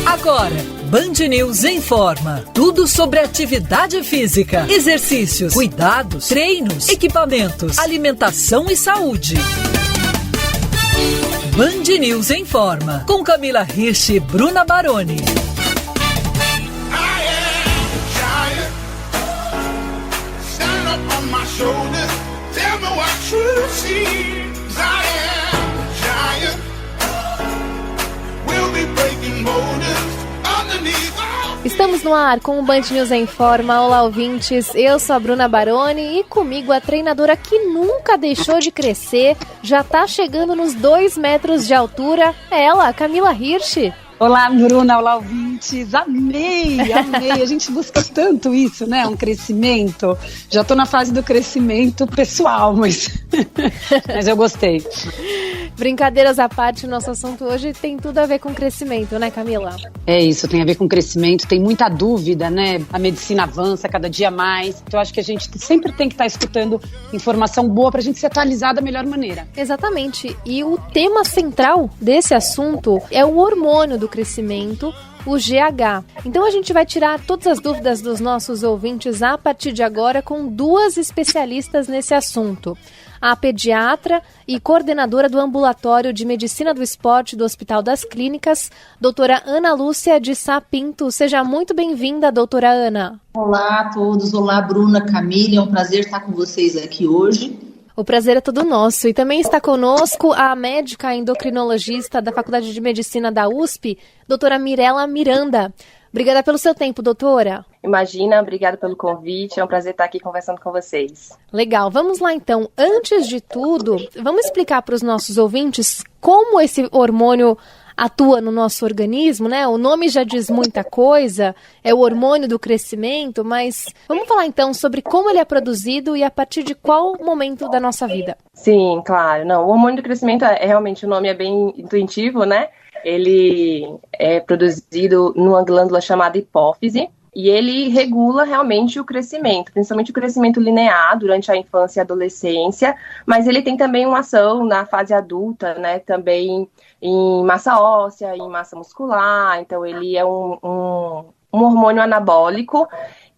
Agora, Band News informa. Tudo sobre atividade física, exercícios, cuidados, treinos, equipamentos, alimentação e saúde. Band News informa. Com Camila Hirsch e Bruna Baroni. Estamos no ar com o Band News em Forma. Olá, ouvintes. Eu sou a Bruna Baroni e comigo a treinadora que nunca deixou de crescer, já tá chegando nos 2 metros de altura, é ela, Camila Hirsch. Olá, Bruna, olá, ouvintes. Amei. A gente busca tanto isso, né? Um crescimento. Já tô na fase do crescimento pessoal, mas eu gostei. Brincadeiras à parte, o nosso assunto hoje tem tudo a ver com crescimento, né, Camila? É isso, tem a ver com crescimento, tem muita dúvida, né? A medicina avança cada dia mais, então eu acho que a gente sempre tem que estar escutando informação boa pra gente se atualizar da melhor maneira. Exatamente, e o tema central desse assunto é o hormônio do crescimento, o GH. Então a gente vai tirar todas as dúvidas dos nossos ouvintes a partir de agora com 2 especialistas nesse assunto. A pediatra e coordenadora do Ambulatório de Medicina do Esporte do Hospital das Clínicas, doutora Ana Lúcia de Sá Pinto. Seja muito bem-vinda, doutora Ana. Olá a todos, olá Bruna, Camila, é um prazer estar com vocês aqui hoje. O prazer é todo nosso. E também está conosco a médica endocrinologista da Faculdade de Medicina da USP, doutora Mirela Miranda. Obrigada pelo seu tempo, doutora. Imagina, obrigada pelo convite, é um prazer estar aqui conversando com vocês. Legal, vamos lá então. Antes de tudo, vamos explicar para os nossos ouvintes como esse hormônio atua no nosso organismo, né? O nome já diz muita coisa, é o hormônio do crescimento, mas vamos falar então sobre como ele é produzido e a partir de qual momento da nossa vida. Sim, claro. Não, o hormônio do crescimento realmente o nome é bem intuitivo, né? Ele é produzido numa glândula chamada hipófise e ele regula realmente o crescimento, principalmente o crescimento linear durante a infância e adolescência, mas ele tem também uma ação na fase adulta, né, também em massa óssea, em massa muscular, então ele é um hormônio anabólico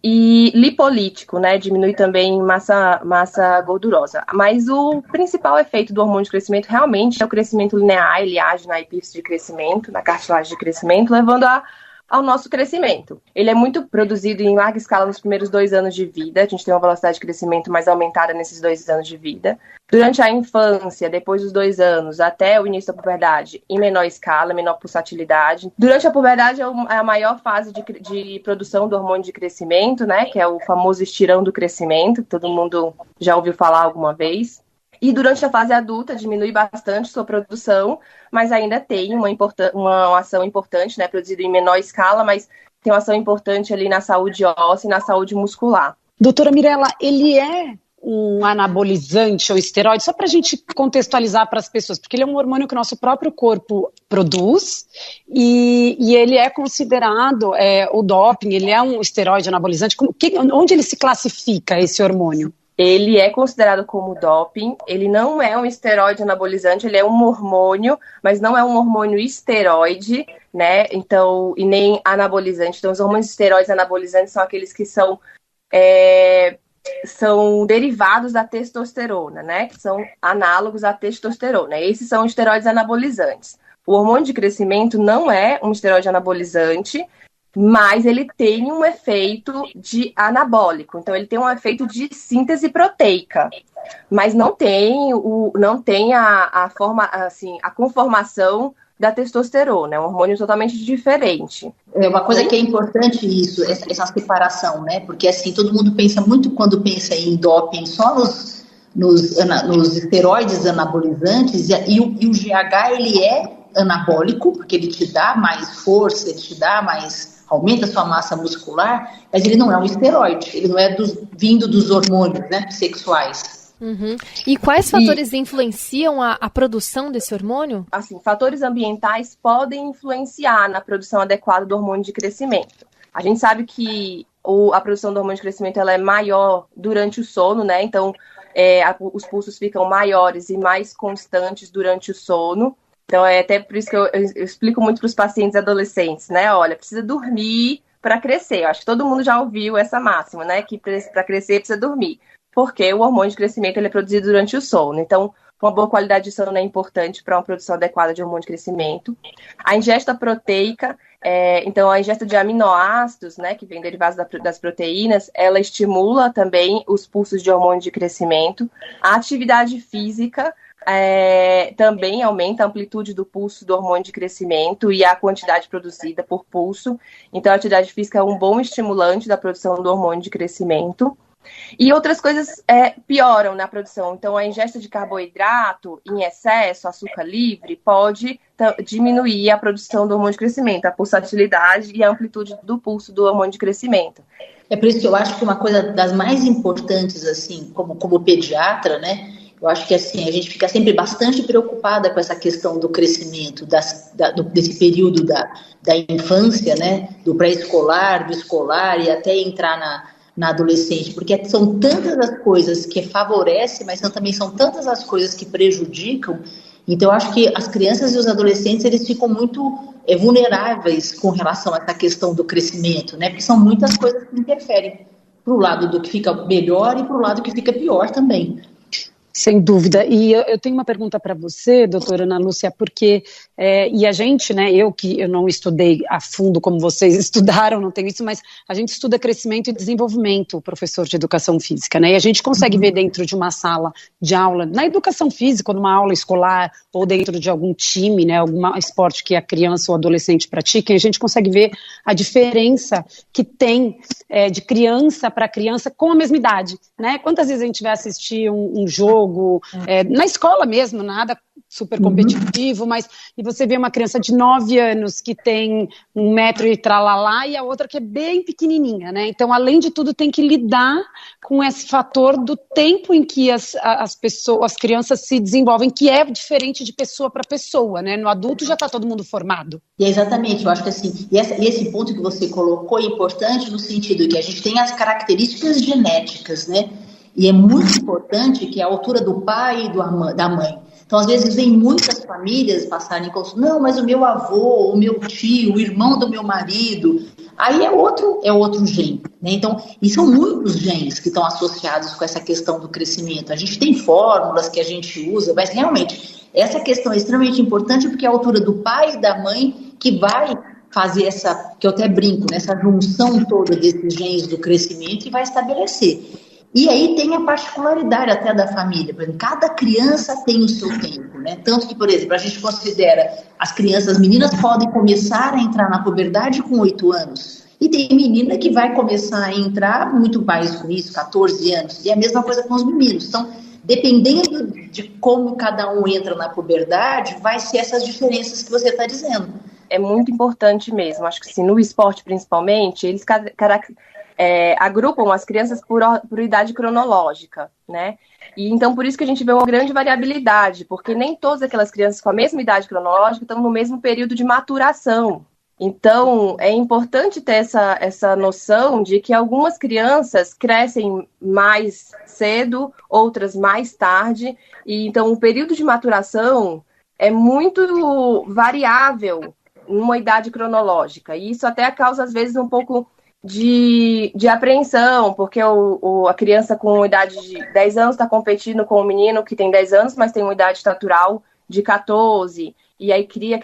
e lipolítico, né, diminui também massa gordurosa. Mas o principal efeito do hormônio de crescimento realmente é o crescimento linear, ele age na epífise de crescimento, na cartilagem de crescimento, levando ao nosso crescimento. Ele é muito produzido em larga escala nos primeiros 2 anos de vida, a gente tem uma velocidade de crescimento mais aumentada nesses 2 anos de vida. Durante a infância, depois dos 2 anos, até o início da puberdade, em menor escala, menor pulsatilidade. Durante a puberdade é a maior fase de produção do hormônio de crescimento, né, que é o famoso estirão do crescimento, que todo mundo já ouviu falar alguma vez. E durante a fase adulta diminui bastante sua produção, mas ainda tem uma ação importante, né, produzida em menor escala, mas tem uma ação importante ali na saúde óssea e na saúde muscular. Doutora Mirela, ele é um anabolizante ou esteroide, só para a gente contextualizar para as pessoas, porque ele é um hormônio que o nosso próprio corpo produz e ele é considerado o doping, ele é um esteroide anabolizante. Onde ele se classifica, esse hormônio? Ele é considerado como doping, ele não é um esteroide anabolizante, ele é um hormônio, mas não é um hormônio esteroide, né, então, e nem anabolizante. Então, os hormônios esteroides anabolizantes são aqueles que são derivados da testosterona, né, que são análogos à testosterona. Esses são esteroides anabolizantes. O hormônio de crescimento não é um esteroide anabolizante, mas ele tem um efeito de anabólico, então ele tem um efeito de síntese proteica, mas não tem a conformação da testosterona, é um hormônio totalmente diferente. É uma coisa que é importante isso, essa separação, né? Porque assim, todo mundo pensa muito quando pensa em doping só nos esteroides anabolizantes e o GH ele é anabólico, porque ele te dá mais força, ele te dá mais, aumenta a sua massa muscular, mas ele não é um esteroide, ele não é vindo dos hormônios, né, sexuais. Uhum. E quais fatores influenciam a produção desse hormônio? Assim, fatores ambientais podem influenciar na produção adequada do hormônio de crescimento. A gente sabe que a produção do hormônio de crescimento ela é maior durante o sono, né? Então, os pulsos ficam maiores e mais constantes durante o sono. Então, é até por isso que eu explico muito para os pacientes adolescentes, né? Olha, precisa dormir para crescer. Eu acho que todo mundo já ouviu essa máxima, né? Que para crescer precisa dormir. Porque o hormônio de crescimento ele é produzido durante o sono. Então, uma boa qualidade de sono é importante para uma produção adequada de hormônio de crescimento. A ingesta proteica, então a ingesta de aminoácidos, né, que vem derivados das proteínas, ela estimula também os pulsos de hormônio de crescimento. A atividade física também aumenta a amplitude do pulso do hormônio de crescimento e a quantidade produzida por pulso. Então, a atividade física é um bom estimulante da produção do hormônio de crescimento. E outras coisas pioram na produção. Então, a ingesta de carboidrato em excesso, açúcar livre, pode diminuir a produção do hormônio de crescimento, a pulsatilidade e a amplitude do pulso do hormônio de crescimento. É por isso que eu acho que uma coisa das mais importantes, assim, como pediatra, né? Eu acho que assim, a gente fica sempre bastante preocupada com essa questão do crescimento, desse período da infância, né? Do pré-escolar, do escolar e até entrar na adolescente, porque são tantas as coisas que favorecem, mas também são tantas as coisas que prejudicam. Então, eu acho que as crianças e os adolescentes, eles ficam muito vulneráveis com relação a essa questão do crescimento, né? Porque são muitas coisas que interferem para o lado do que fica melhor e para o lado que fica pior também. Sem dúvida. E eu tenho uma pergunta para você, doutora Ana Lúcia, porque, e a gente, né, eu não estudei a fundo como vocês estudaram, não tenho isso, mas a gente estuda crescimento e desenvolvimento, o professor de educação física, né, e a gente consegue ver dentro de uma sala de aula, na educação física, ou numa aula escolar, ou dentro de algum time, né, algum esporte que a criança ou adolescente pratiquem, a gente consegue ver a diferença que tem de criança para criança com a mesma idade, né, quantas vezes a gente vai assistir um jogo, na escola mesmo, nada super competitivo, mas e você vê uma criança de 9 anos que tem 1 metro e tralalá e a outra que é bem pequenininha, né? Então, além de tudo, tem que lidar com esse fator do tempo em que as crianças se desenvolvem, que é diferente de pessoa para pessoa, né? No adulto já está todo mundo formado. E exatamente, eu acho que assim, e esse ponto que você colocou é importante no sentido que a gente tem as características genéticas, né? E é muito importante que a altura do pai e da mãe. Então, às vezes, vem muitas famílias passarem em consulta, não, mas o meu avô, o meu tio, o irmão do meu marido, aí é outro gene, né? Então, e são muitos genes que estão associados com essa questão do crescimento. A gente tem fórmulas que a gente usa, mas realmente, essa questão é extremamente importante porque é a altura do pai e da mãe que vai fazer que eu até brinco, né, essa junção toda desses genes do crescimento e vai estabelecer. E aí tem a particularidade até da família. Por exemplo, cada criança tem o seu tempo, né? Tanto que, por exemplo, a gente considera as meninas podem começar a entrar na puberdade com 8 anos. E tem menina que vai começar a entrar muito mais com isso, 14 anos. E é a mesma coisa com os meninos. Então, dependendo de como cada um entra na puberdade, vai ser essas diferenças que você está dizendo. É muito importante mesmo. Acho que assim, no esporte, principalmente, eles agrupam as crianças por idade cronológica, né? E então por isso que a gente vê uma grande variabilidade, porque nem todas aquelas crianças com a mesma idade cronológica estão no mesmo período de maturação. Então é importante ter essa noção de que algumas crianças crescem mais cedo, outras mais tarde, e então o período de maturação é muito variável numa idade cronológica, e isso até causa às vezes um pouco de apreensão, porque a criança com idade de 10 anos está competindo com o menino que tem 10 anos, mas tem uma idade natural de 14, e aí cria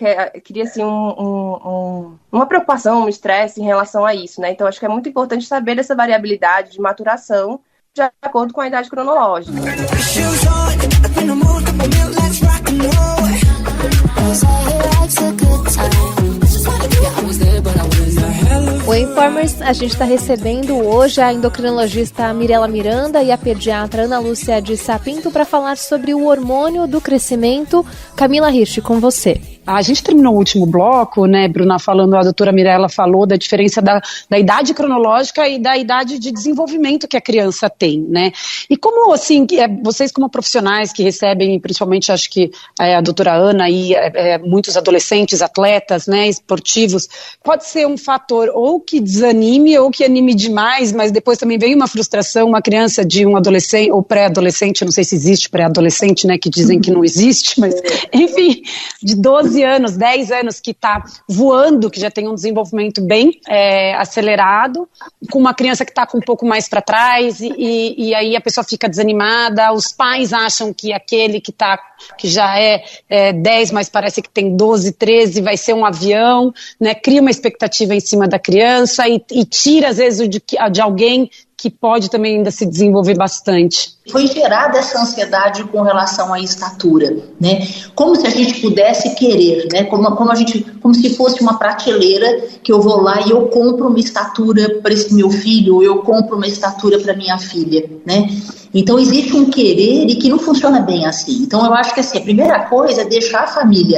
assim, uma preocupação, um estresse em relação a isso, né? Então, acho que é muito importante saber dessa variabilidade de maturação de acordo com a idade cronológica. O Informers, a gente está recebendo hoje a endocrinologista Mirela Miranda e a pediatra Ana Lúcia de Sapinto para falar sobre o hormônio do crescimento. Camila Hirsch, com você. A gente terminou o último bloco, né, Bruna, a doutora Mirella falou da diferença da idade cronológica e da idade de desenvolvimento que a criança tem, né? E como, assim, vocês como profissionais que recebem, principalmente acho que a doutora Ana e muitos adolescentes, atletas, né, esportivos, pode ser um fator ou que desanime ou que anime demais, mas depois também vem uma frustração, uma criança de um adolescente ou pré-adolescente, não sei se existe pré-adolescente, né, que dizem que não existe, mas enfim, de 12 anos, 10 anos que está voando, que já tem um desenvolvimento bem acelerado, com uma criança que está com um pouco mais para trás e aí a pessoa fica desanimada, os pais acham que aquele que já é 10, mas parece que tem 12, 13, vai ser um avião, né, cria uma expectativa em cima da criança e tira às vezes de alguém que pode também ainda se desenvolver bastante. Foi gerada essa ansiedade com relação à estatura, né? Como se a gente pudesse querer, né? Como se fosse uma prateleira que eu vou lá e eu compro uma estatura para esse meu filho, ou eu compro uma estatura para minha filha, né? Então existe um querer e que não funciona bem assim. Então eu acho que assim, a primeira coisa é deixar a família,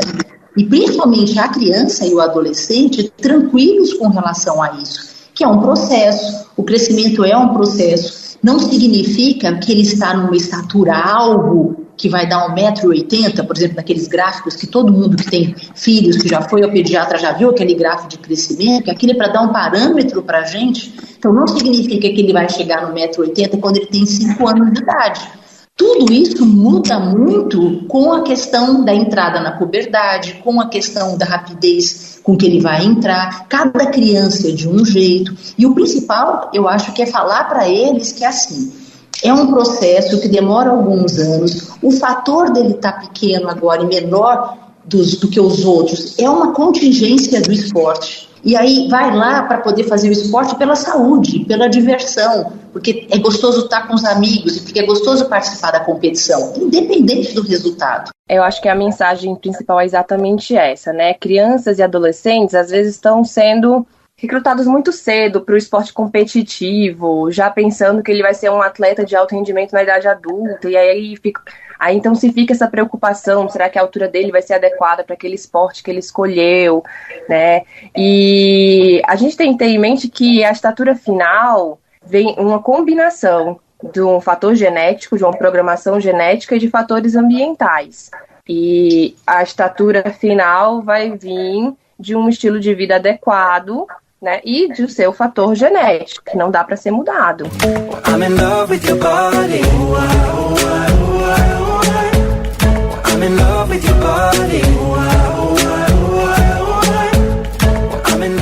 e principalmente a criança e o adolescente, tranquilos com relação a isso, que é um processo, o crescimento é um processo, não significa que ele está numa estatura algo que vai dar 1,80 m, por exemplo, naqueles gráficos que todo mundo que tem filhos, que já foi ao pediatra, já viu aquele gráfico de crescimento, que aquilo é para dar um parâmetro para a gente, então não significa que ele vai chegar no 1,80 m quando ele tem 5 anos de idade. Tudo isso muda muito com a questão da entrada na puberdade, com a questão da rapidez com que ele vai entrar. Cada criança é de um jeito. E o principal, eu acho que é falar para eles que assim, é um processo que demora alguns anos. O fator dele estar pequeno agora e menor do que os outros é uma contingência do esporte. E aí vai lá para poder fazer o esporte pela saúde, pela diversão, porque é gostoso estar com os amigos e porque é gostoso participar da competição, independente do resultado. Eu acho que a mensagem principal é exatamente essa, né? Crianças e adolescentes às vezes estão sendo recrutados muito cedo para o esporte competitivo, já pensando que ele vai ser um atleta de alto rendimento na idade adulta, e aí então se fica essa preocupação, será que a altura dele vai ser adequada para aquele esporte que ele escolheu, né? E a gente tem que ter em mente que a estatura final vem uma combinação de um fator genético, de uma programação genética e de fatores ambientais. E a estatura final vai vir de um estilo de vida adequado, né, e do seu fator genético, que não dá para ser mudado. I'm in love with your body. I'm in love with your body.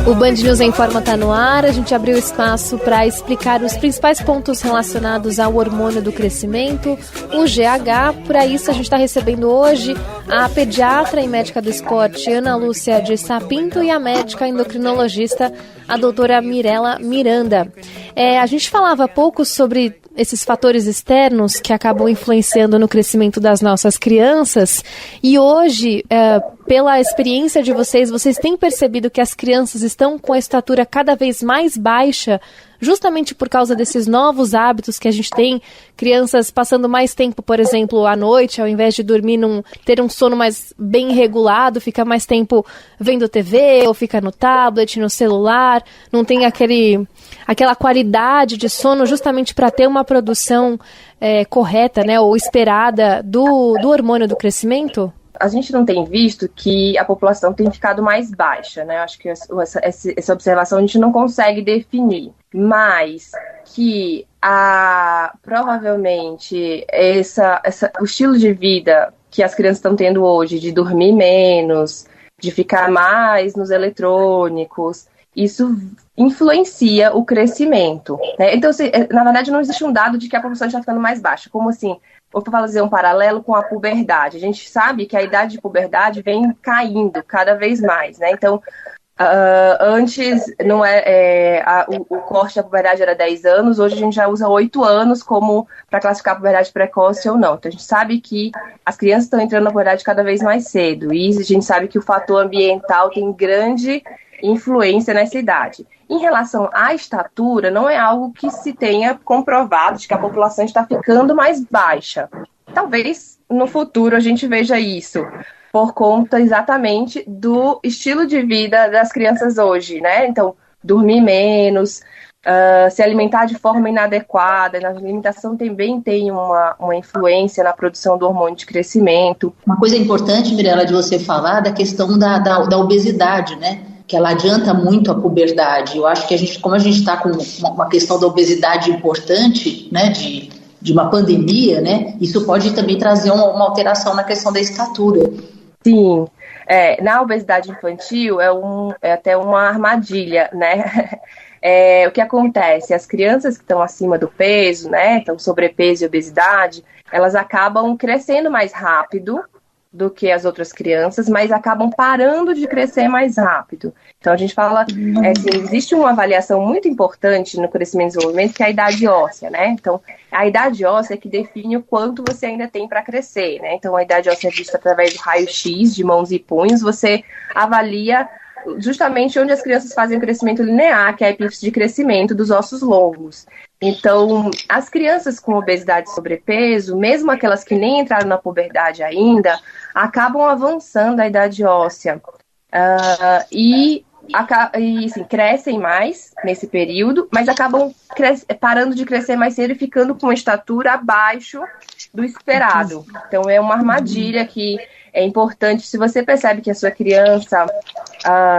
O Band News em Forma está no ar. A gente abriu espaço para explicar os principais pontos relacionados ao hormônio do crescimento, o GH. Para isso, a gente está recebendo hoje a pediatra e médica do esporte, Ana Lúcia de Sapinto, e a médica endocrinologista, a doutora Mirella Miranda. A gente falava há pouco sobre esses fatores externos que acabam influenciando no crescimento das nossas crianças, e hoje, pela experiência de vocês têm percebido que as crianças estão com a estatura cada vez mais baixa, justamente por causa desses novos hábitos que a gente tem, crianças passando mais tempo, por exemplo, à noite, ao invés de dormir, ter um sono mais bem regulado, fica mais tempo vendo TV, ou fica no tablet, no celular, não tem aquela qualidade de sono justamente para ter uma produção correta, né, ou esperada do hormônio do crescimento? A gente não tem visto que a população tem ficado mais baixa, né? Acho que essa observação a gente não consegue definir, mas que provavelmente o estilo de vida que as crianças estão tendo hoje, de dormir menos, de ficar mais nos eletrônicos, isso influencia o crescimento, né? Então, na verdade, não existe um dado de que a população está ficando mais baixa. Como assim? Vou fazer um paralelo com a puberdade. A gente sabe que a idade de puberdade vem caindo cada vez mais, né? Então, antes não o corte da puberdade era 10 anos, hoje a gente já usa 8 anos como para classificar a puberdade precoce ou não. Então, a gente sabe que as crianças estão entrando na puberdade cada vez mais cedo, e a gente sabe que o fator ambiental tem grande influência nessa idade. Em relação à estatura, não é algo que se tenha comprovado de que a população está ficando mais baixa. Talvez no futuro a gente veja isso, por conta exatamente do estilo de vida das crianças hoje, né? Então, dormir menos, se alimentar de forma inadequada. A alimentação também tem uma influência na produção do hormônio de crescimento. Uma coisa importante, Mirela, de você falar da questão da obesidade, né? Que ela adianta muito a puberdade. Eu acho que como a gente está com uma questão da obesidade importante, né? De uma pandemia, né? Isso pode também trazer uma alteração na questão da estatura. Sim. Na obesidade infantil é até uma armadilha, né? O que acontece? As crianças que estão acima do peso, né? Então, sobrepeso e obesidade, elas acabam crescendo mais rápido do que as outras crianças, mas acabam parando de crescer mais rápido. Então, a gente fala, existe uma avaliação muito importante no crescimento e desenvolvimento, que é a idade óssea, né? Então, a idade óssea é que define o quanto você ainda tem para crescer, né? Então, a idade óssea é vista através do raio-x de mãos e punhos, você avalia justamente onde as crianças fazem o crescimento linear, que é a epífise de crescimento dos ossos longos. Então, as crianças com obesidade e sobrepeso, mesmo aquelas que nem entraram na puberdade ainda, acabam avançando a idade óssea. E assim, crescem mais nesse período, mas acabam parando de crescer mais cedo e ficando com uma estatura abaixo do esperado. Então, é uma armadilha que é importante. Se você percebe que a sua criança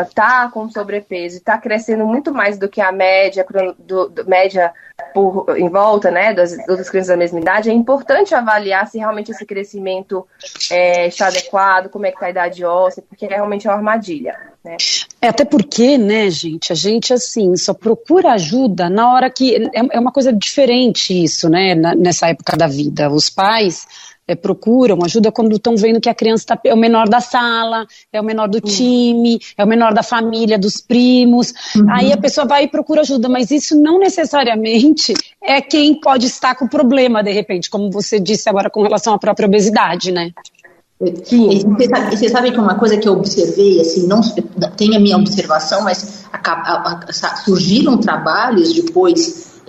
está com sobrepeso e está crescendo muito mais do que a média, média em volta, né, das outras crianças da mesma idade, é importante avaliar se realmente esse crescimento está adequado, como é que está a idade óssea, porque realmente é uma armadilha, né? Até porque, né, gente, a gente, assim, só procura ajuda na hora que... É uma coisa diferente isso, né, nessa época da vida. Os pais procuram ajuda quando estão vendo que a criança é o menor da sala, é o menor do time, é o menor da família, dos primos. Aí a pessoa vai e procura ajuda, mas isso não necessariamente é quem pode estar com o problema, de repente, como você disse agora com relação à própria obesidade, né? Sim. E você sabe que uma coisa que eu observei, assim, não tem a minha observação, mas surgiram trabalhos depois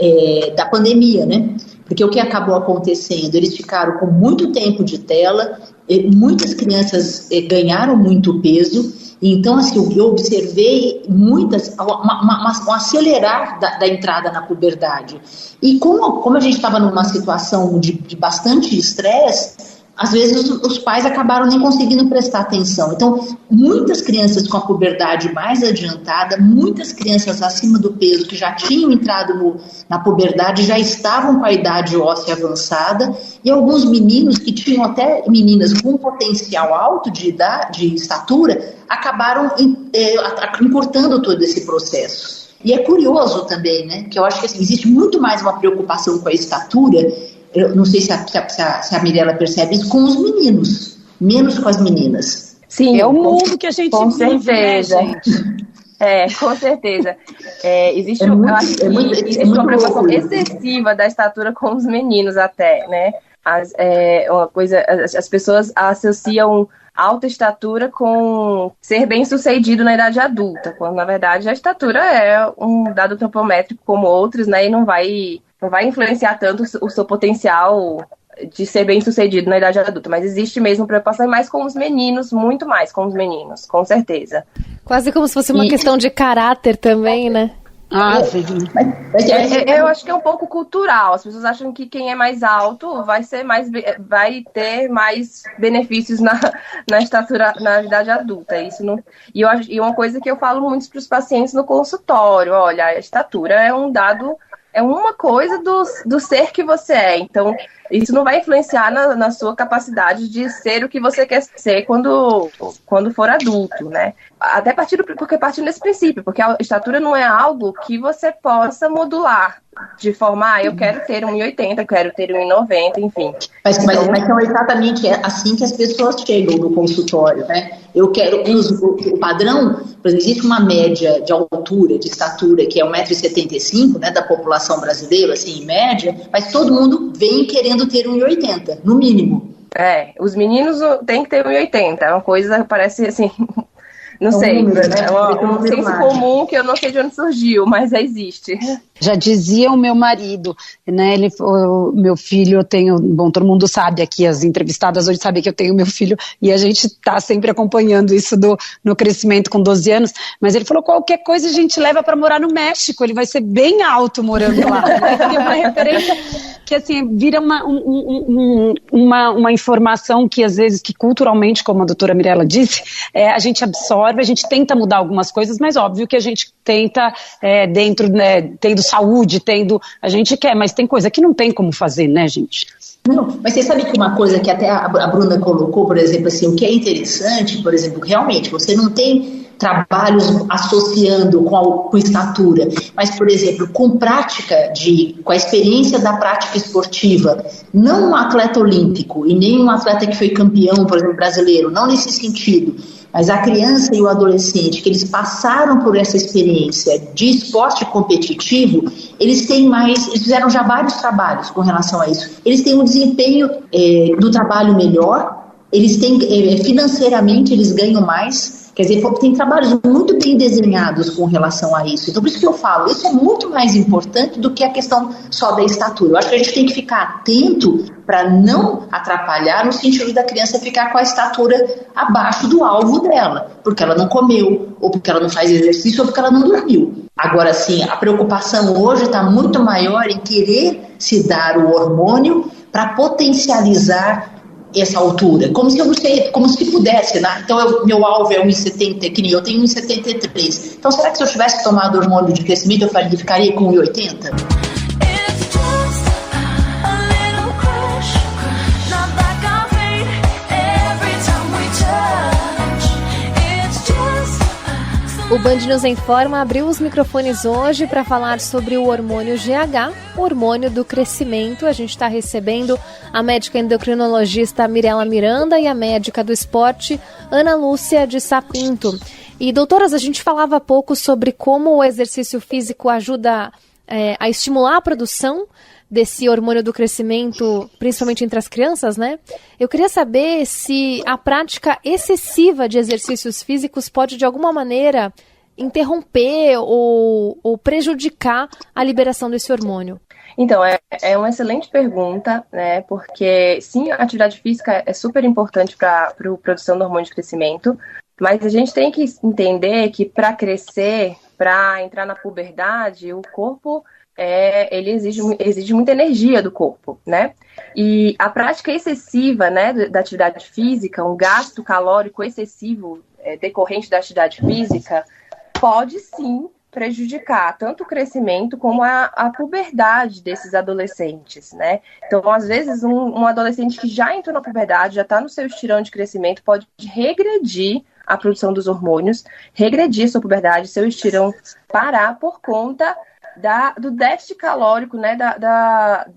da pandemia, né? Porque o que acabou acontecendo? Eles ficaram com muito tempo de tela, muitas crianças ganharam muito peso, e então, assim, eu observei um acelerar da entrada na puberdade. E como a gente estava numa situação de bastante estresse, às vezes os pais acabaram nem conseguindo prestar atenção. Então, muitas crianças com a puberdade mais adiantada, muitas crianças acima do peso que já tinham entrado na puberdade, já estavam com a idade óssea avançada, e alguns meninos que tinham até meninas com potencial alto de estatura, acabaram encurtando todo esse processo. E é curioso também, né, que eu acho que assim, existe muito mais uma preocupação com a estatura. Eu não sei se a Mirela percebe isso, com os meninos, menos com as meninas. Sim, é o mundo que a gente com vive, certeza. Né, gente? Com certeza. Existe uma preocupação excessiva da estatura com os meninos até, né? As pessoas associam alta estatura com ser bem-sucedido na idade adulta, quando na verdade a estatura é um dado antropométrico como outros, né? E não vai influenciar tanto o seu potencial de ser bem-sucedido na idade adulta, mas existe mesmo preocupação mais com os meninos, muito mais com os meninos, com certeza. Quase como se fosse uma questão de caráter também, né? Eu acho que é um pouco cultural. As pessoas acham que quem é mais alto vai ter mais benefícios na estatura, na idade adulta. Isso não. E uma coisa que eu falo muito para os pacientes no consultório: olha, a estatura é um dado. É uma coisa do ser que você é. Então, isso não vai influenciar na sua capacidade de ser o que você quer ser quando for adulto, né? Até partindo desse princípio, porque a estatura não é algo que você possa modular de forma, eu quero ter 1,80, eu quero ter 1,90, enfim. Mas são exatamente assim que as pessoas chegam no consultório, né? Eu quero o padrão, por exemplo, existe uma média de altura, de estatura, que é 1,75 m, né, da população brasileira, assim, em média, mas todo mundo vem querendo ter 1,80, no mínimo. Os meninos têm que ter 1,80, é uma coisa que parece assim... Não sei, número, né? É um senso comum que eu não sei de onde surgiu, mas existe. Já dizia o meu marido, né, meu filho, eu tenho, bom, todo mundo sabe aqui, as entrevistadas hoje sabem que eu tenho meu filho, e a gente está sempre acompanhando isso no crescimento com 12 anos, mas ele falou, qualquer coisa a gente leva para morar no México, ele vai ser bem alto morando lá, né? E uma referência que, assim, vira uma informação que, às vezes, que culturalmente, como a doutora Mirella disse, a gente absorve, a gente tenta mudar algumas coisas, mas óbvio que a gente tenta, dentro, né, tendo saúde, a gente quer, mas tem coisa que não tem como fazer, né, gente? Não, mas você sabe que uma coisa que até a Bruna colocou, por exemplo, assim, o que é interessante, por exemplo, realmente, você não tem trabalhos associando com estatura, mas, por exemplo, com a experiência da prática esportiva, não um atleta olímpico e nem um atleta que foi campeão, por exemplo, brasileiro, não nesse sentido, mas a criança e o adolescente, que eles passaram por essa experiência de esporte competitivo, eles fizeram já vários trabalhos com relação a isso. Eles têm um desempenho do trabalho melhor, eles têm, financeiramente, eles ganham mais. Quer dizer, tem trabalhos muito bem desenhados com relação a isso. Então, por isso que eu falo, isso é muito mais importante do que a questão só da estatura. Eu acho que a gente tem que ficar atento para não atrapalhar no sentido da criança ficar com a estatura abaixo do alvo dela, porque ela não comeu, ou porque ela não faz exercício, ou porque ela não dormiu. Agora, sim, a preocupação hoje está muito maior em querer se dar o hormônio para potencializar essa altura, como se pudesse, né? Então meu alvo é 1,70, que nem eu tenho 1,73. Então será que se eu tivesse tomado hormônio de crescimento eu ficaria com 1,80? O Band News Informa abriu os microfones hoje para falar sobre o hormônio GH, o hormônio do crescimento. A gente está recebendo a médica endocrinologista Mirella Miranda e a médica do esporte Ana Lúcia de Sapinto. E, doutoras, a gente falava há pouco sobre como o exercício físico ajuda a estimular a produção desse hormônio do crescimento, principalmente entre as crianças, né? Eu queria saber se a prática excessiva de exercícios físicos pode, de alguma maneira, interromper ou prejudicar a liberação desse hormônio. Então, é uma excelente pergunta, né? Porque, sim, a atividade física é super importante para a produção do hormônio de crescimento, mas a gente tem que entender que para crescer, para entrar na puberdade, o corpo ele exige muita energia do corpo, né? E a prática excessiva, né, da atividade física, um gasto calórico excessivo decorrente da atividade física, pode sim prejudicar tanto o crescimento como a puberdade desses adolescentes, né? Então, às vezes, um adolescente que já entrou na puberdade, já está no seu estirão de crescimento, pode regredir a produção dos hormônios, regredir sua puberdade, seu estirão parar por conta do déficit calórico, né,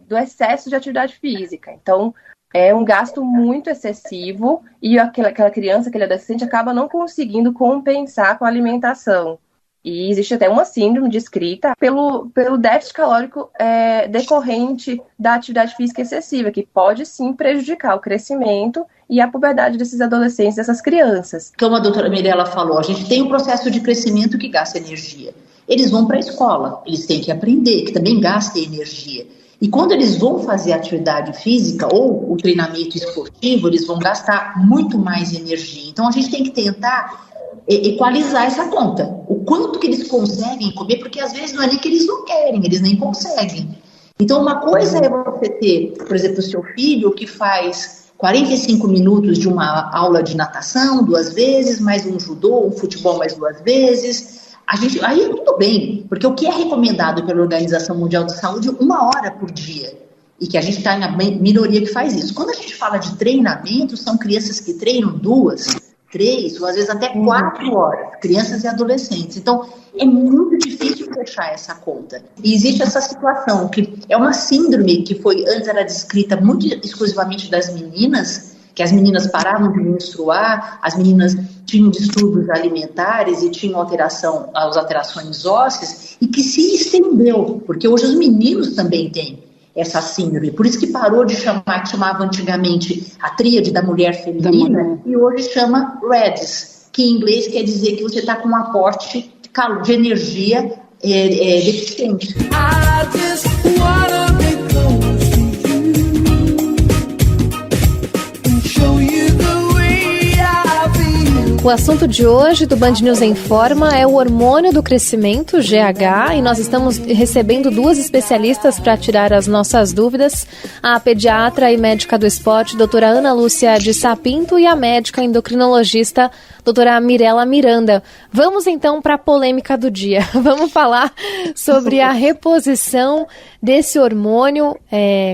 do excesso de atividade física. Então, é um gasto muito excessivo e aquela criança, aquele adolescente acaba não conseguindo compensar com a alimentação. E existe até uma síndrome descrita pelo déficit calórico decorrente da atividade física excessiva, que pode sim prejudicar o crescimento e a puberdade desses adolescentes, dessas crianças. Como a doutora Mirella falou, a gente tem um processo de crescimento que gasta energia. Eles vão para a escola, eles têm que aprender, que também gasta energia. E quando eles vão fazer atividade física ou o treinamento esportivo, eles vão gastar muito mais energia. Então, a gente tem que tentar equalizar essa conta. O quanto que eles conseguem comer, porque às vezes não é nem que eles não querem, eles nem conseguem. Então, uma coisa é você ter, por exemplo, o seu filho que faz 45 minutos de uma aula de natação 2 vezes, mais um judô, um futebol mais 2 vezes. Aí tudo bem, porque o que é recomendado pela Organização Mundial de Saúde, 1 hora por dia. E que a gente está na minoria que faz isso. Quando a gente fala de treinamento, são crianças que treinam 2, 3 ou às vezes até 4 horas, crianças e adolescentes. Então, é muito difícil fechar essa conta. E existe essa situação, que é uma síndrome que antes era descrita muito exclusivamente das meninas, que as meninas paravam de menstruar, as meninas tinham distúrbios alimentares e tinham as alterações ósseas, e que se estendeu, porque hoje os meninos também têm essa síndrome. Por isso que parou de chamava antigamente a tríade da mulher feminina, e hoje chama REDS, que em inglês quer dizer que você está com um aporte de energia deficiente. O assunto de hoje do Band News Informa é o hormônio do crescimento, GH, e nós estamos recebendo duas especialistas para tirar as nossas dúvidas, a pediatra e médica do esporte, doutora Ana Lúcia de Sapinto, e a médica endocrinologista, doutora Mirela Miranda. Vamos então para a polêmica do dia. Vamos falar sobre a reposição desse hormônio.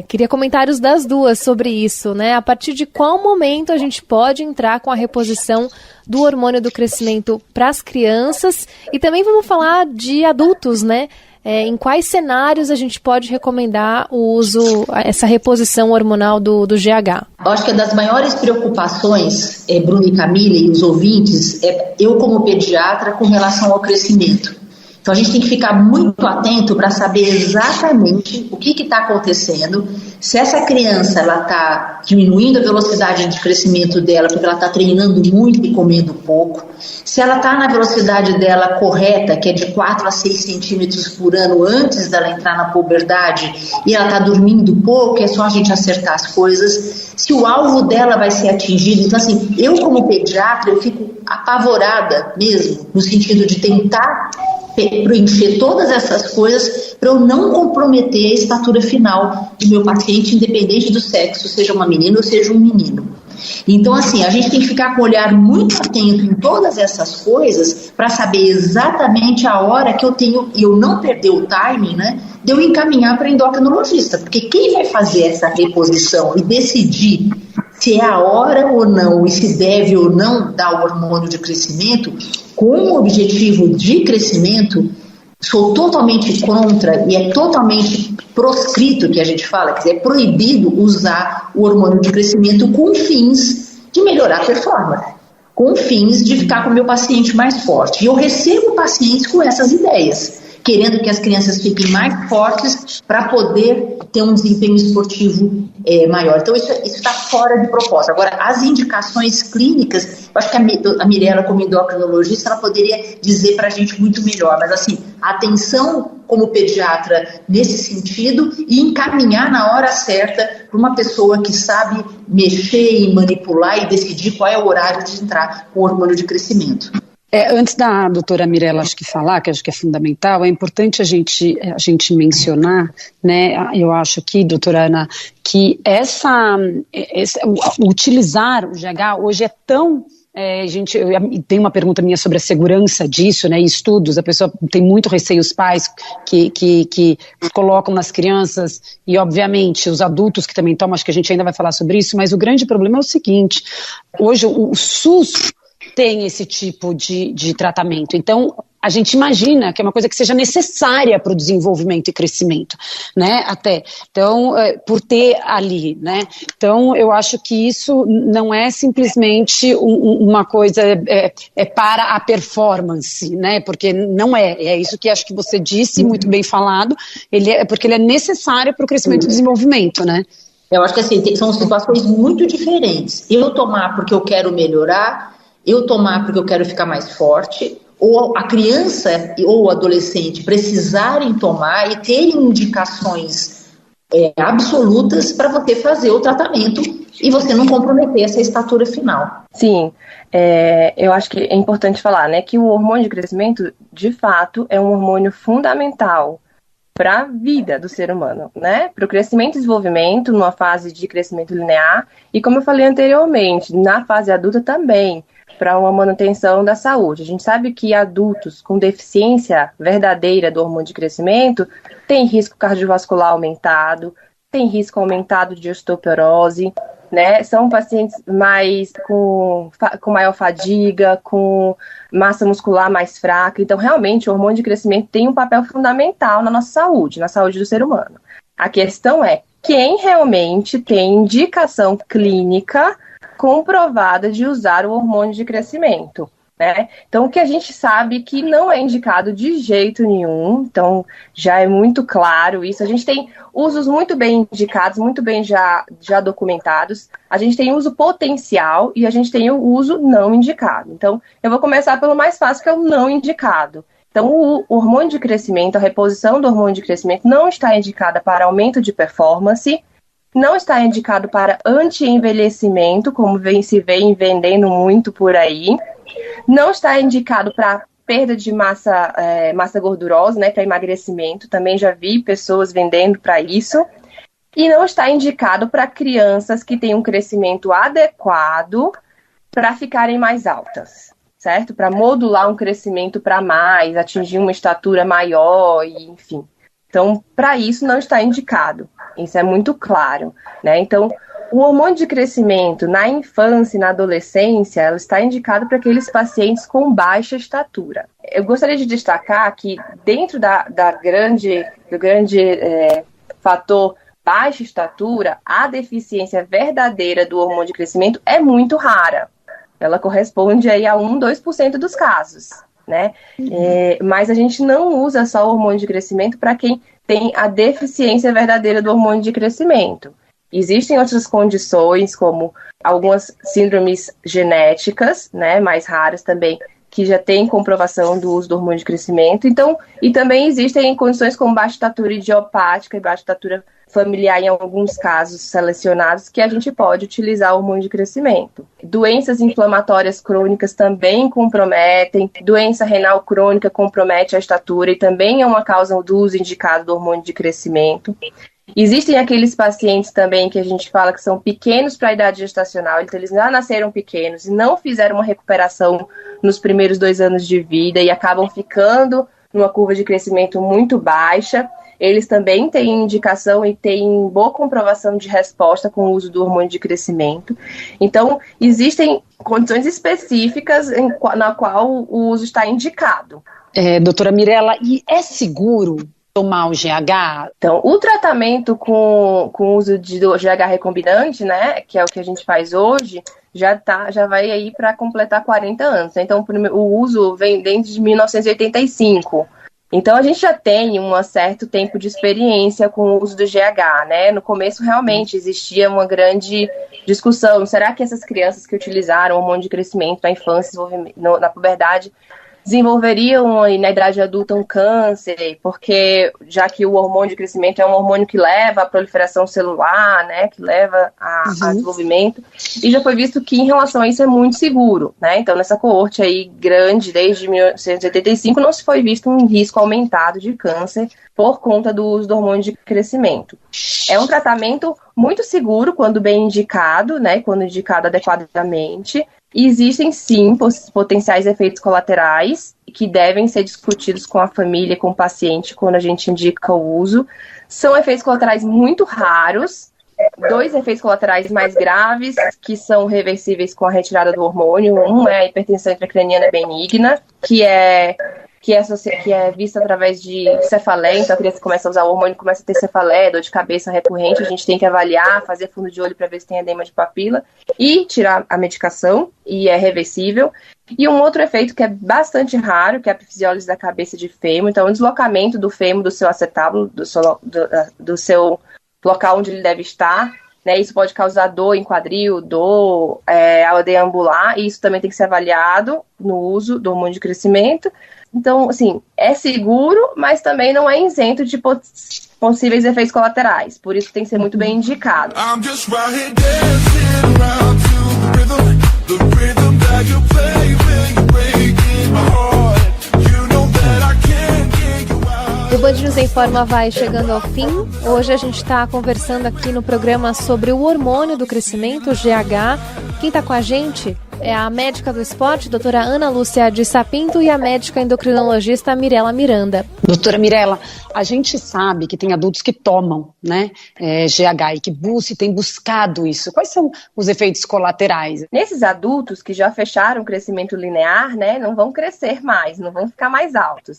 Queria comentários das duas sobre isso, né? A partir de qual momento a gente pode entrar com a reposição do hormônio do crescimento para as crianças, e também vamos falar de adultos, né? Em quais cenários a gente pode recomendar o uso, essa reposição hormonal do GH? Eu acho que uma das maiores preocupações, Bruno e Camila e os ouvintes, eu como pediatra com relação ao crescimento. Então a gente tem que ficar muito atento para saber exatamente o que está acontecendo, se essa criança está diminuindo a velocidade de crescimento dela porque ela está treinando muito e comendo pouco, se ela está na velocidade dela correta, que é de 4 a 6 centímetros por ano antes dela entrar na puberdade, e ela está dormindo pouco, é só a gente acertar as coisas, se o alvo dela vai ser atingido. Então assim, eu como pediatra, eu fico apavorada mesmo, no sentido de tentar preencher todas essas coisas para eu não comprometer a estatura final do meu paciente, independente do sexo, seja uma menina ou seja um menino. Então, assim, a gente tem que ficar com o olhar muito atento em todas essas coisas para saber exatamente a hora que eu tenho, e eu não perder o timing, né, de eu encaminhar para endocrinologista, porque quem vai fazer essa reposição e decidir se é a hora ou não, e se deve ou não dar o hormônio de crescimento, com o objetivo de crescimento, sou totalmente contra e é totalmente proscrito, que a gente fala, quer dizer, é proibido usar o hormônio de crescimento com fins de melhorar a performance, com fins de ficar com o meu paciente mais forte. E eu recebo pacientes com essas ideias, querendo que as crianças fiquem mais fortes para poder ter um desempenho esportivo maior. Então isso está fora de propósito. Agora, as indicações clínicas, eu acho que a Mirela, como endocrinologista, ela poderia dizer para a gente muito melhor, mas assim, atenção como pediatra nesse sentido e encaminhar na hora certa para uma pessoa que sabe mexer e manipular e decidir qual é o horário de entrar com o hormônio de crescimento. Antes da doutora Mirela falar, que acho que é fundamental, é importante a gente mencionar, né, eu acho aqui, doutora Ana, que utilizar o GH hoje é tão... tem uma pergunta minha sobre a segurança disso, né, estudos, a pessoa tem muito receio, os pais que colocam nas crianças, e obviamente os adultos que também tomam, acho que a gente ainda vai falar sobre isso, mas o grande problema é o seguinte, hoje o SUS tem esse tipo de tratamento, então a gente imagina que é uma coisa que seja necessária para o desenvolvimento e crescimento, né, até, então, por ter ali, né, então eu acho que isso não é simplesmente uma coisa para a performance, né, porque não é isso que acho que você disse, muito bem falado, porque ele é necessário para o crescimento e desenvolvimento, né. Eu acho que assim, são situações muito diferentes, eu tomar porque eu quero melhorar, eu tomar porque eu quero ficar mais forte, ou a criança ou o adolescente precisarem tomar e terem indicações absolutas para você fazer o tratamento e você não comprometer essa estatura final. Sim, eu acho que é importante falar, né, que o hormônio de crescimento, de fato, é um hormônio fundamental para a vida do ser humano, né, para o crescimento e desenvolvimento, numa fase de crescimento linear, e como eu falei anteriormente, na fase adulta também, para uma manutenção da saúde. A gente sabe que adultos com deficiência verdadeira do hormônio de crescimento têm risco cardiovascular aumentado, têm risco aumentado de osteoporose, né? São pacientes com maior fadiga, com massa muscular mais fraca. Então, realmente, o hormônio de crescimento tem um papel fundamental na nossa saúde, na saúde do ser humano. A questão é quem realmente tem indicação clínica comprovada de usar o hormônio de crescimento. né? Então, o que a gente sabe que não é indicado de jeito nenhum, então já é muito claro isso. A gente tem usos muito bem indicados, muito bem já documentados. A gente tem uso potencial e a gente tem o uso não indicado. Então, eu vou começar pelo mais fácil, que é o não indicado. Então, o hormônio de crescimento, a reposição do hormônio de crescimento não está indicada para aumento de performance, não está indicado para anti-envelhecimento, como se vem vendendo muito por aí, não está indicado para perda de massa gordurosa, né, para emagrecimento, também já vi pessoas vendendo para isso, e não está indicado para crianças que têm um crescimento adequado para ficarem mais altas, certo? Para modular um crescimento para mais, atingir uma estatura maior, e, enfim. Então, para isso não está indicado. Isso é muito claro, né? Então, o hormônio de crescimento na infância e na adolescência, ela está indicado para aqueles pacientes com baixa estatura. Eu gostaria de destacar que dentro do grande fator baixa estatura, a deficiência verdadeira do hormônio de crescimento é muito rara. Ela corresponde aí a 1-2% dos casos, né? Mas a gente não usa só o hormônio de crescimento para quem tem a deficiência verdadeira do hormônio de crescimento. Existem outras condições, como algumas síndromes genéticas, né, mais raras também, que já têm comprovação do uso do hormônio de crescimento. Então, e também existem condições como baixa estatura idiopática e baixa estatura familiar, em alguns casos selecionados, que a gente pode utilizar o hormônio de crescimento. Doenças inflamatórias crônicas também comprometem, doença renal crônica compromete a estatura e também é uma causa do uso indicado do hormônio de crescimento. Existem aqueles pacientes também que a gente fala que são pequenos para a idade gestacional, então eles já nasceram pequenos e não fizeram uma recuperação nos primeiros 2 anos de vida e acabam ficando numa curva de crescimento muito baixa. Eles também têm indicação e têm boa comprovação de resposta com o uso do hormônio de crescimento. Então, existem condições específicas na qual o uso está indicado. Doutora Mirella, e é seguro tomar o GH? Então, o tratamento com o uso do GH recombinante, né, que é o que a gente faz hoje, já vai aí para completar 40 anos. Então, o uso vem desde 1985. Então, a gente já tem um certo tempo de experiência com o uso do GH, né? No começo, realmente, existia uma grande discussão. Será que essas crianças que utilizaram o hormônio de crescimento na infância, na puberdade, desenvolveriam na idade adulta um câncer? Porque, já que o hormônio de crescimento é um hormônio que leva à proliferação celular, né? Que leva a desenvolvimento. E já foi visto que, em relação a isso, é muito seguro, né? Então, nessa coorte aí grande, desde 1985, não se foi visto um risco aumentado de câncer por conta do uso do hormônio de crescimento. É um tratamento muito seguro quando bem indicado, né? Quando indicado adequadamente. E existem, sim, potenciais efeitos colaterais que devem ser discutidos com a família, com o paciente, quando a gente indica o uso. São efeitos colaterais muito raros. 2 efeitos colaterais mais graves, que são reversíveis com a retirada do hormônio. Um é a hipertensão intracraniana benigna, que é vista através de cefaleia. Então a criança começa a usar o hormônio, começa a ter cefaleia, dor de cabeça recorrente. A gente tem que avaliar, fazer fundo de olho para ver se tem edema de papila e tirar a medicação, e é reversível. E um outro efeito que é bastante raro, que é a epifisiólise da cabeça de fêmur. Então o deslocamento do fêmur do seu acetábulo, do seu local onde ele deve estar, né? Isso pode causar dor em quadril, dor ao deambular, e isso também tem que ser avaliado no uso do hormônio de crescimento. Então, assim, é seguro, mas também não é isento de possíveis efeitos colaterais. Por isso tem que ser muito bem indicado. O Band News Informa vai chegando ao fim. Hoje a gente está conversando aqui no programa sobre o hormônio do crescimento, o GH. Quem está com a gente é a médica do esporte, doutora Ana Lúcia de Sapinto, e a médica endocrinologista Mirella Miranda. Doutora Mirella, a gente sabe que tem adultos que tomam, né, GH e que têm buscado isso. Quais são os efeitos colaterais? Nesses adultos que já fecharam o crescimento linear, né, não vão crescer mais, não vão ficar mais altos.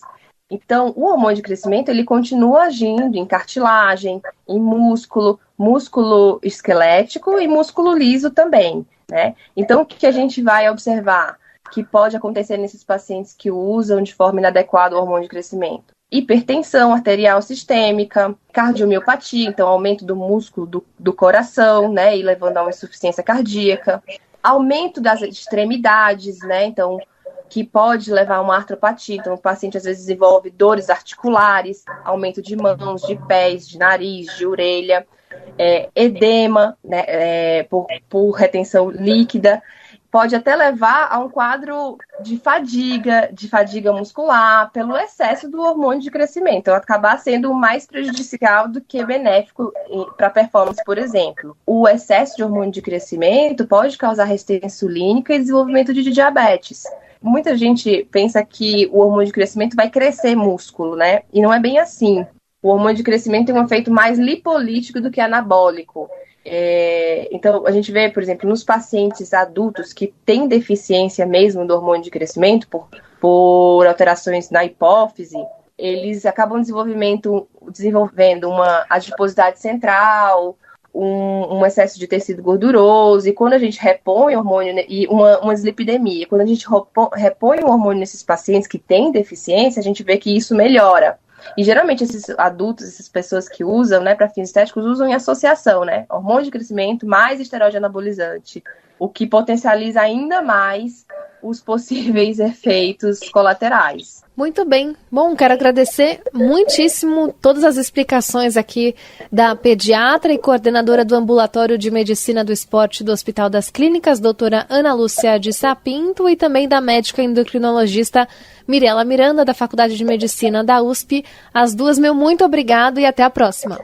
Então, o hormônio de crescimento, ele continua agindo em cartilagem, em músculo esquelético e músculo liso também, né? Então, o que a gente vai observar? que pode acontecer nesses pacientes que usam de forma inadequada o hormônio de crescimento. Hipertensão arterial sistêmica, cardiomiopatia, então aumento do músculo do coração, né, e levando a uma insuficiência cardíaca. Aumento das extremidades, né, então, que pode levar a uma artropatia. Então, o paciente às vezes desenvolve dores articulares, aumento de mãos, de pés, de nariz, de orelha, edema, né, por retenção líquida. Pode até levar a um quadro de fadiga muscular, pelo excesso do hormônio de crescimento. Então, acabar sendo mais prejudicial do que benéfico para a performance, por exemplo. O excesso de hormônio de crescimento pode causar resistência insulínica e desenvolvimento de diabetes. Muita gente pensa que o hormônio de crescimento vai crescer músculo, né? E não é bem assim. O hormônio de crescimento tem um efeito mais lipolítico do que anabólico. Então, a gente vê, por exemplo, nos pacientes adultos que têm deficiência mesmo do hormônio de crescimento por alterações na hipófise, eles acabam desenvolvendo uma adiposidade central, um excesso de tecido gorduroso, e quando a gente repõe o hormônio, e uma dislipidemia, quando a gente repõe o hormônio nesses pacientes que têm deficiência, a gente vê que isso melhora. E geralmente esses adultos, essas pessoas que usam, né, para fins estéticos, usam em associação, né? Hormônio de crescimento mais esteroide anabolizante, o que potencializa ainda mais os possíveis efeitos colaterais. Muito bem. Bom, quero agradecer muitíssimo todas as explicações aqui da pediatra e coordenadora do Ambulatório de Medicina do Esporte do Hospital das Clínicas, doutora Ana Lúcia de Sapinto, e também da médica endocrinologista Mirela Miranda, da Faculdade de Medicina da USP. As duas, meu muito obrigado e até a próxima.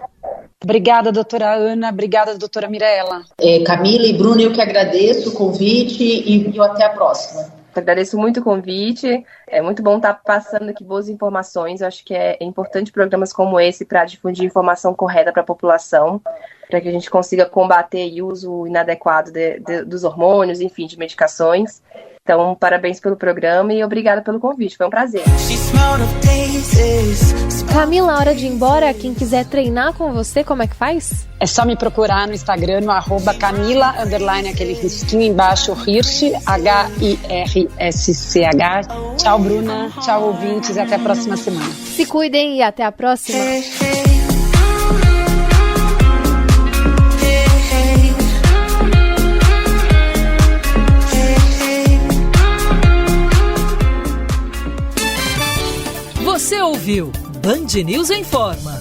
Obrigada, doutora Ana. Obrigada, doutora Mirela. Camila e Bruno, eu que agradeço o convite e até a próxima. Agradeço muito o convite, é muito bom estar passando aqui boas informações. Eu acho que é importante programas como esse para difundir informação correta para a população, para que a gente consiga combater o uso inadequado dos hormônios, enfim, de medicações. Então, parabéns pelo programa e obrigada pelo convite, foi um prazer. Camila, hora de ir embora. Quem quiser treinar com você, como é que faz? É só me procurar no Instagram, no @Camila_, aquele risquinho embaixo, Hirsch, HIRSCH. Tchau, Bruna. Tchau, ouvintes, e até a próxima semana. Se cuidem e até a próxima. Você ouviu Band News Informa.